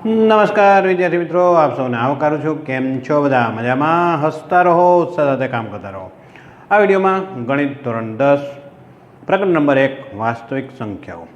નમસ્કાર વિદ્યાર્થી મિત્રો, આપ સૌને આવકારું છું. કેમ છો બધા? મજામાં? હસતા રહો, ઉત્સાહ સાથે કામ કરતા રહો. આ વિડીયોમાં ગણિત ધોરણ 10 પ્રકરણ નંબર 1 વાસ્તવિક સંખ્યાઓ.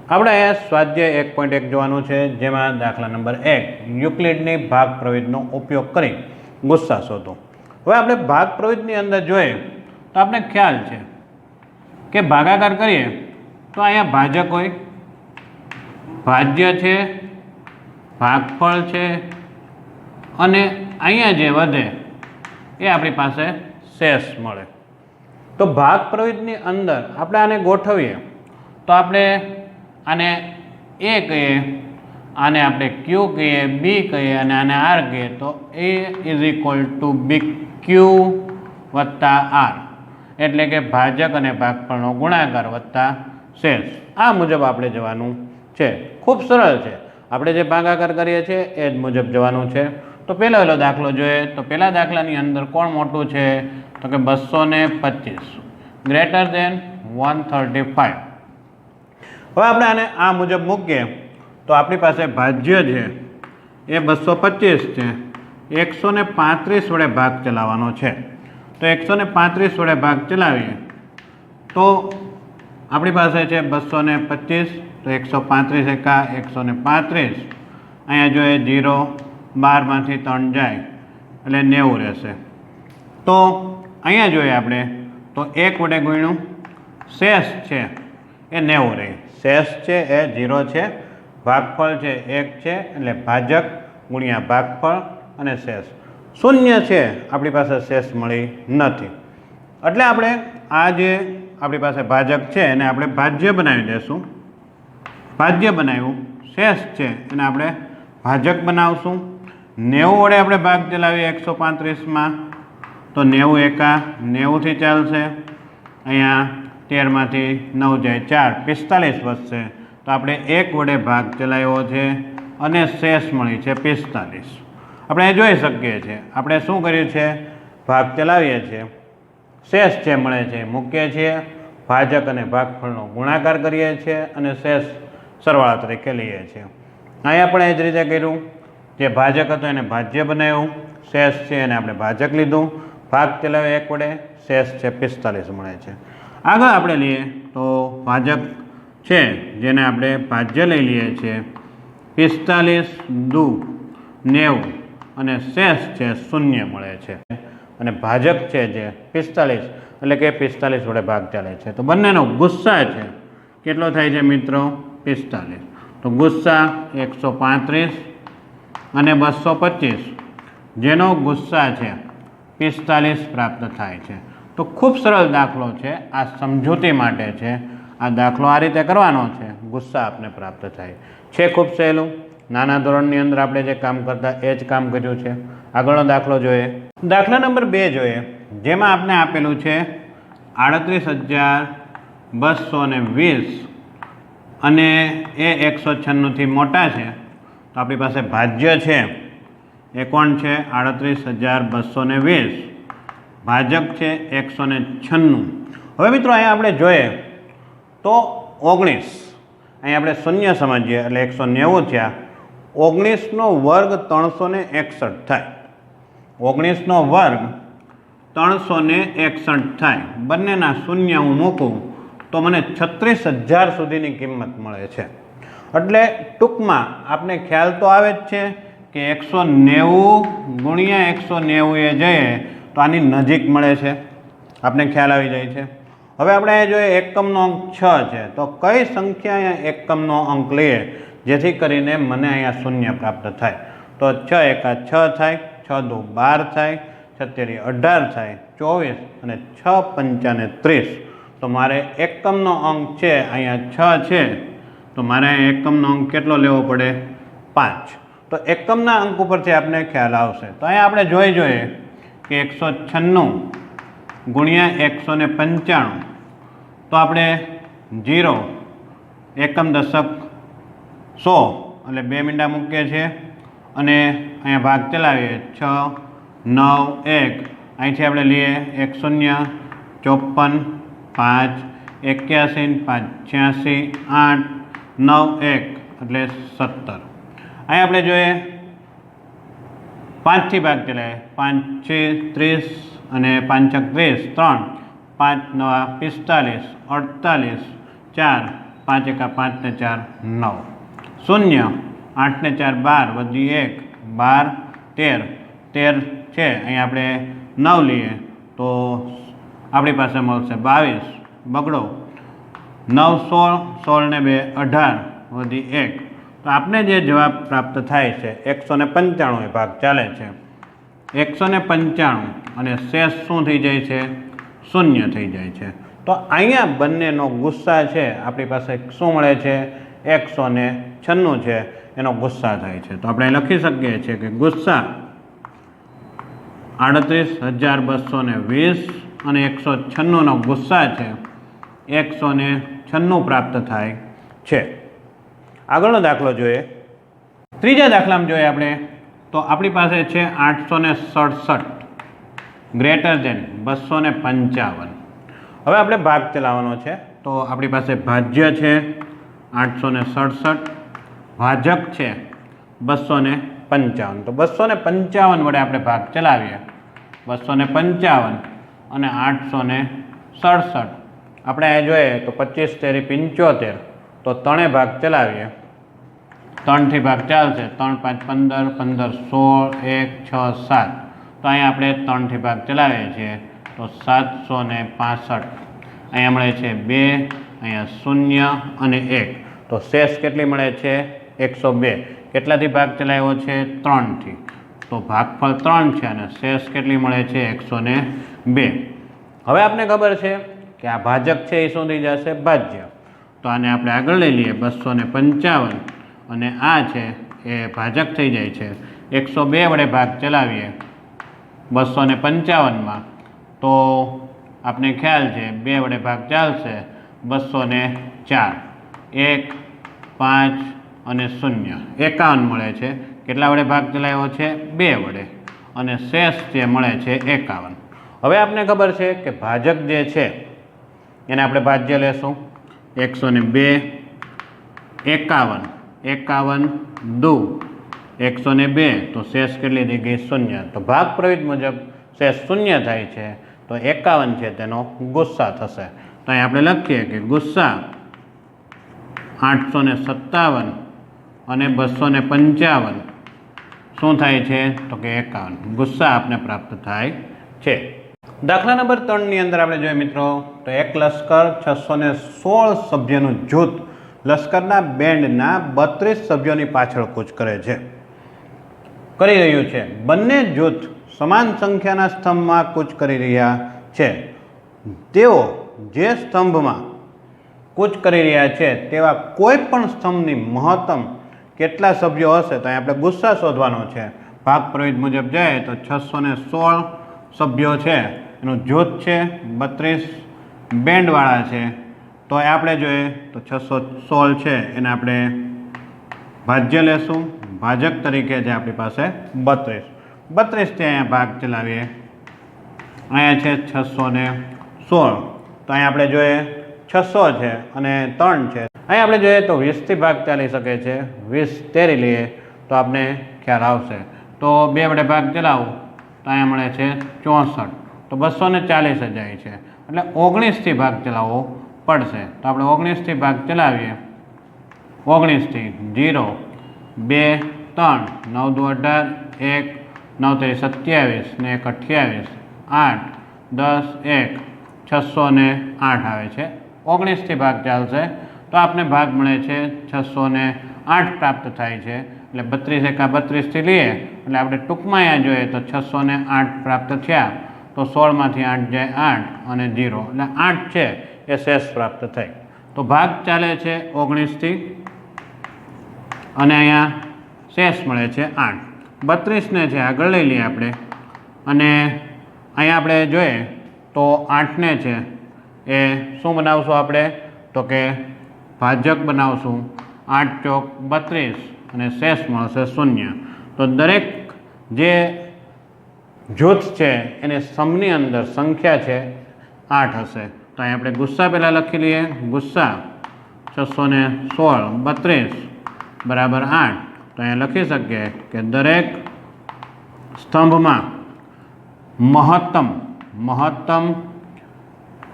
આપણે અહીંયા સ્વાધ્યાય 1.1 જોવાનું છે, જેમાં દાખલા નંબર 1 યુક્લિડની ભાગ પ્રવિધિનો ઉપયોગ કરી ગુસ્સા શોધો. હવે આપણે ભાગ પ્રવિધિની અંદર જોઈએ તો આપણે ખ્યાલ છે કે ભાગાકાર કરીએ તો અહીંયા ભાજક હોય, ભાજ્ય છે, ભાગફળ છે, અને અહીંયા જે વધે એ આપણી પાસે શેષ મળે. તો ભાગ પ્રવિધિની અંદર આપણે આને ગોઠવીએ તો આપણે આને એ કહીએ, આને આપણે ક્યુ કહીએ, બી કહીએ અને આને આર કહીએ. તો એ ઇઝ ઇક્વલ ટુ બી ક્યુ વત્તા આર, એટલે કે ભાજક અને ભાગફળનો ગુણાકાર વત્તા શેષ. આ મુજબ આપણે જવાનું છે. ખૂબ સરળ છે. આપણે જે ભાગાકાર કરીએ છીએ એ જ મુજબ જવાનું છે. તો પહેલો દાખલો જોઈએ તો પહેલા દાખલાની અંદર કોણ મોટું છે? તો કે 225 ગ્રેટર દેન 135. હવે આપણે આને આ મુજબ મૂકીએ તો આપણી પાસે ભાજ્ય છે એ 225 છે, 135 વડે ભાગ ચલાવવાનો છે. તો 135 વડે ભાગ ચલાવીએ તો આપણી પાસે છે 225. તો 135 એકા 135, અહીંયા જોઈએ 0, 12માંથી 3 જાય એટલે 90 રહેશે. તો અહીંયા જોઈએ આપણે તો 1 વડે ગુણ્યું શેષ છે એ 90 રહે. શેષ છે એ 0 છે, ભાગફળ છે 1 છે, એટલે ભાજક ગુણ્યા ભાગફળ અને શેષ શૂન્ય છે. આપણી પાસે શેષ મળી નથી, એટલે આપણે આ જે આપણી પાસે ભાજક છે એને આપણે ભાજ્ય બનાવી દઈશું. ભાજ્ય બનાવ્યું, શેષ છે એને આપણે ભાજક બનાવશું. 90 વડે આપણે ભાગ ચલાવીએ 135માં તો 90 એકા 90થી ચાલશે. અહીંયા 13માંથી 9 જાય 4, 45 વધશે. તો આપણે 1 વડે ભાગ ચલાવ્યો છે અને શેષ મળી છે 45. આપણે જોઈ શકીએ છીએ આપણે શું કર્યું છે, ભાગ ચલાવીએ છીએ, શેષ જે મળે છે મૂકીએ છીએ, ભાજક અને ભાગફળનો ગુણાકાર કરીએ છીએ અને શેષ સરવાળા તરીકે લઈએ છીએ. અહીંયા પણ એ જ રીતે કર્યું. જે ભાજક હતો એને ભાજ્ય બનાવ્યું, શેષ છે એને આપણે ભાજક લીધું, ભાગ ચલાવ્યો 1 વડે, શેષ છે 45 મળે છે. આગળ આપણે લઈએ તો ભાજક છે જેને આપણે ભાજ્ય લઈ લઈએ છીએ 45 દુ 90 અને શેષ છે 0 મળે છે. અને ભાજક છે જે 45 એટલે કે 45 વડે ભાગ ચાલે છે. તો બંનેનો ગુસ્સા છે કેટલો થાય છે મિત્રો? 45. તો ગુસ્સા 135 અને 225, જેનો ગુસ્સા છે 45 પ્રાપ્ત થાય છે. તો ખૂબ સરળ દાખલો છે, આ સમજૂતી માટે છે. આ દાખલો આ રીતે કરવાનો છે, ગુસ્સા આપને પ્રાપ્ત થાય છે. ખૂબ સહેલું. નાના ધોરણની અંદર આપણે જે કામ કરતા એ જ કામ કર્યું છે. આગળનો દાખલો જોઈએ. દાખલા નંબર 2 જોઈએ, જેમાં આપણે આપેલું છે 38,220 અને એ 196થી મોટા છે. તો આપણી પાસે ભાજ્ય છે એ કોણ છે? 38,220. ભાજક છે 196. હવે મિત્રો અહીંયા આપણે જોઈએ તો 19, અહીંયા આપણે શૂન્ય સમજીએ એટલે 190 થયા. 19નો વર્ગ 361 થાય. 19નો વર્ગ 361 થાય. બંનેના શૂન્ય હું મૂકું તો મને 36,000 સુધીની કિંમત મળે છે. એટલે ટૂંકમાં આપણે ખ્યાલ તો આવે જ છે કે 190 ગુણ્યા 190 એ જઈએ તો આની નજીક મળે છે, આપણે ખ્યાલ આવી જાય છે. હવે આપણે અહીંયા જોઈએ એકમનો અંક 6 છે. તો કઈ સંખ્યા અહીંયા એકમનો અંક લઈએ જેથી કરીને મને અહીંયા શૂન્ય પ્રાપ્ત થાય? તો 6 એકા 6 થાય, 6 દુ 12 થાય, 6 તેરી 18 થાય, 24 અને 6 પંચાને 30. તો મારે એકમનો અંક છે અહીંયા 6 છે, તો મારે એકમનો અંક કેટલો લેવો પડે? 5. તો એકમના અંક ઉપરથી આપણે ખ્યાલ આવશે. તો અહીંયા આપણે જોઈએ કે 196 ગુણ્યા 195, તો આપણે 0 એકમ દશક 100 એટલે 2 મીંડા મૂકીએ છીએ અને અહીંયા ભાગ ચલાવીએ 6, 9, 1. અહીંથી આપણે લઈએ 1 0, 54, 5, 81, 5, 86, 8, 9, 1 એટલે 17. અહીં આપણે જોઈએ 5 થી ભાગ ચલાવીએ, 5 છે 30 અને 5 છક 30, 3, 5 9 45, 48, 4, 5 એકા 5 ને 4 9, 0, 8 ને 4 12, વધી 1, 12, 13, 13 છે અહીં આપણે 9 લઈએ તો આપણી પાસે મળશે 22, બગડો 9 16, 16 ને 2 18, વધી 1, તો આપણે જે જવાબ પ્રાપ્ત થાય છે 195 ભાગ ચાલે છે, 195 અને શેષ શું થઈ જાય છે? 0 થઈ જાય છે. તો અહીંયા બંનેનો ગુસ્સા છે આપણી પાસે શું મળે છે? 196 છે એનો ગુસ્સા થાય છે. તો આપણે લખી શકીએ છીએ કે ગુસ્સા 38,220 અને 196નો ગુસ્સા છે 196 પ્રાપ્ત થાય છે. આગળનો દાખલો જોઈએ. ત્રીજા દાખલામાં જોઈએ આપણે તો આપણી પાસે છે 867 ગ્રેટર ધેન 255. હવે આપણે ભાગ ચલાવવાનો છે તો આપણી પાસે ભાજ્ય છે 867, ભાજક છે 255. તો 255 વડે આપણે ભાગ ચલાવીએ, 255 અને 867 આપણે અહીં જોઈએ તો 25 તેરી 75, તો 3 ભાગ ચલાવીએ, 3 થી ભાગ ચાલશે, 3 5 15, 15 16, 1 6 7, તો અહીંયા આપણે 3 થી ભાગ ચલાવીએ છીએ તો 765. અહીંયા મળે છે 2, અહીંયા 0 અને 1, તો શેષ કેટલી મળે છે? 102. કેટલાથી ભાગ ચલાવ્યો છે? 3 થી, તો ભાગફળ 3 છે અને શેષ કેટલી મળે છે? 102. હવે આપને ખબર છે કે આ ભાજક છે એ શું થઈ જશે? ભાજ્ય. તો આને આપણે આગળ લઈ લઈએ, 255 અને આ છે એ ભાજક થઈ જાય છે. 102 વડે ભાગ ચલાવીએ 255માં તો આપને ખ્યાલ છે 2 વડે ભાગ ચાલશે, 204, 1 5 અને 0, 51 મળે છે. કેટલા વડે ભાગ ચલાવ્યો છે? 2 વડે, અને શેષ જે મળે છે 51. હવે આપને ખબર છે કે ભાજક જે છે એને આપણે ભાજ્ય લેશું, 102, 51, 51 2, 102, તો શેષ કેટલી થઈ ગઈ? 0. તો ભાગ પ્રવિધ મુજબ શેષ 0 થાય છે, તો 51 છે તેનો ગુસ્સા થશે. તો અહીં આપણે લખીએ કે ગુસ્સા 857 અને 255 શું થાય છે? તો કે 51 ગુસ્સા આપને પ્રાપ્ત થાય છે. દાખલા નંબર 3 ની અંદર આપણે જોઈએ મિત્રો તો એક લશ્કર 616 સભ્યનું જૂથ લશ્કરના બેન્ડના 32 સભ્યોની પાછળ કૂચ કરી રહ્યું છે. બંને જૂથ સમાન સંખ્યાના સ્તંભમાં કૂચ કરી રહ્યા છે. તેઓ જે સ્તંભમાં કૂચ કરી રહ્યા છે તેવા કોઈ પણ સ્તંભની મહત્તમ કેટલા સભ્યો હશે? તો અહીં આપણે ગુસ્સા શોધવાનો છે. ભાગ પ્રવિધ મુજબ જાય તો 616 સભ્યો છે એનું જૂથ છે, 32 બેન્ડવાળા છે. તો એ આપણે જોઈએ તો 616 છે એને આપણે ભાજ્ય લેશું, ભાજક તરીકે છે આપણી પાસે 32. 32 થી અહીંયા ભાગ ચલાવીએ, અહીંયા છે 616, તો અહીંયા આપણે જોઈએ 600 છે અને 3 છે. અહીં આપણે જોઈએ તો 20 થી ભાગ ચાલી શકે છે, 20 તેરી લઈએ તો આપણે ખ્યાલ આવશે. તો 2 વડે ભાગ ચલાવું તો અહીંયા મળે છે 64, તો 240 જાય છે, એટલે 19 થી ભાગ ચલાવવો પડશે. તો આપણે 19 થી ભાગ ચલાવીએ, 19 થી 0 2 3 9 2 18 1 9 3 27 ને 1 28 8 10 1 608 આવે છે. 19 થી ભાગ ચાલશે તો આપને ભાગ મળે છે 608 પ્રાપ્ત થાય છે. એટલે 32 એકા 32 થી લઈએ એટલે આપણે ટૂંકમાં અહીંયા જોઈએ તો 608 પ્રાપ્ત થયા, તો 16માંથી 8 જાય 8 અને 0 એટલે 8 છે એ શેષ પ્રાપ્ત થાય. તો ભાગ ચાલે છે 19 થી અને અહીંયા શેષ મળે છે 8. 32ને છે આગળ લઈ લઈએ આપણે અને અહીંયા આપણે જોઈએ તો 8ને છે એ શું બનાવશું આપણે? તો કે ભાજક બનાવશું. 8 ચોક 32 અને શેષ મળશે 0. તો દરેક જે જૂથ છે એને સમની અંદર સંખ્યા છે 8 હશે. તો અહીં આપણે ગુસ્સા પહેલાં લખી લઈએ. ગુસ્સા 616 32 બરાબર 8, તો અહીંયા લખી શકીએ કે દરેક સ્તંભમાં મહત્તમ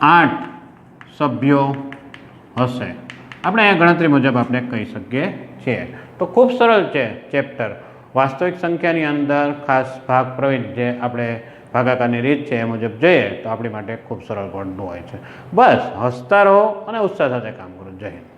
8 સભ્યો હશે. આપણે અહીંયા ગણતરી મુજબ આપણે કહી શકીએ છીએ. તો ખૂબ સરળ છે ચેપ્ટર. વાસ્તવિક સંખ્યાની અંદર ખાસ ભાગ પ્રવિધ જે આપણે ભાગાકારની રીત છે એ મુજબ જોઈએ તો આપણી માટે ખૂબ સરળ પડતું હોય છે. બસ હસતા રહો અને ઉત્સાહ સાથે કામ કરો. જય હિન્દ.